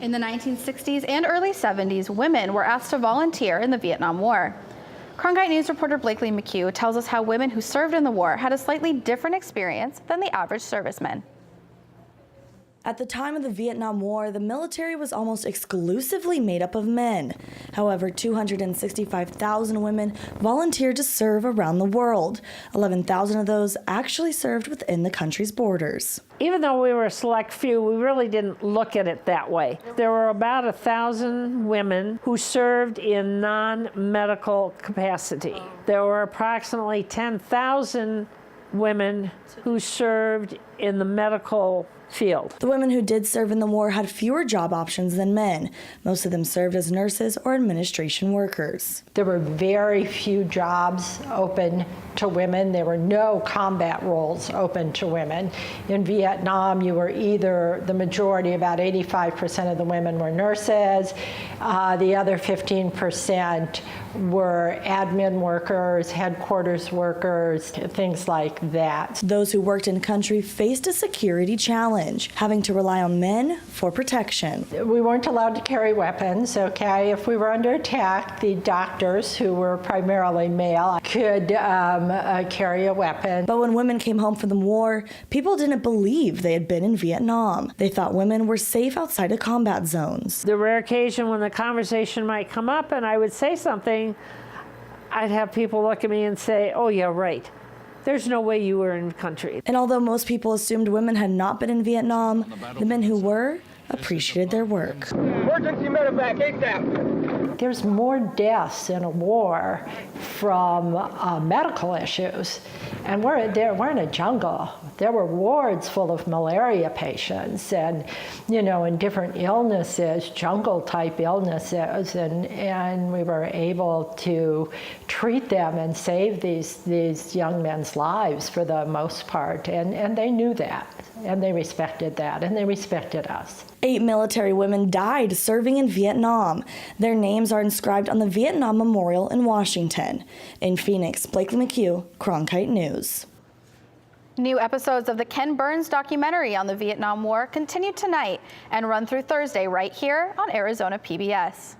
In the 1960s and early 70s, women were asked to volunteer in the Vietnam War. Cronkite News reporter Blakely McHugh tells us how women who served in the war had a slightly different experience than the average serviceman. At the time of the Vietnam War, the military was almost exclusively made up of men. However, 265,000 women volunteered to serve around the world. 11,000 of those actually served within the country's borders. Even though we were a select few, we really didn't look at it that way. There were about 1,000 women who served in non-medical capacity. There were approximately 10,000 women who served in the medical field. The women who did serve in the war had fewer job options than men. Most of them served as nurses or administration workers. There were very few jobs open to women. There were no combat roles open to women. In Vietnam, you were either, the majority, about 85% of the women were nurses. The other 15% were admin workers, headquarters workers, things like that. Those who worked in country faced a security challenge, having to rely on men for protection. We weren't allowed to carry weapons, okay? If we were under attack, the doctors, who were primarily male, could carry a weapon. But when women came home from the war, people didn't believe they had been in Vietnam. They thought women were safe outside of combat zones. The rare occasion when the conversation might come up and I would say something, I'd have people look at me and say, "Oh yeah, right. There's no way you were in the country." And although most people assumed women had not been in Vietnam, the men who were appreciated their work. Emergency medevac, ASAP. There's more deaths in a war from medical issues, and we're in a jungle. There were wards full of malaria patients, and and different illnesses, jungle-type illnesses, and we were able to treat them and save these young men's lives for the most part, and they knew that, and they respected that, and they respected us. 8 military women died serving in Vietnam. Their names are inscribed on the Vietnam Memorial in Washington. In Phoenix, Blakely McHugh, Cronkite News. New episodes of the Ken Burns documentary on the Vietnam War continue tonight and run through Thursday right here on Arizona PBS.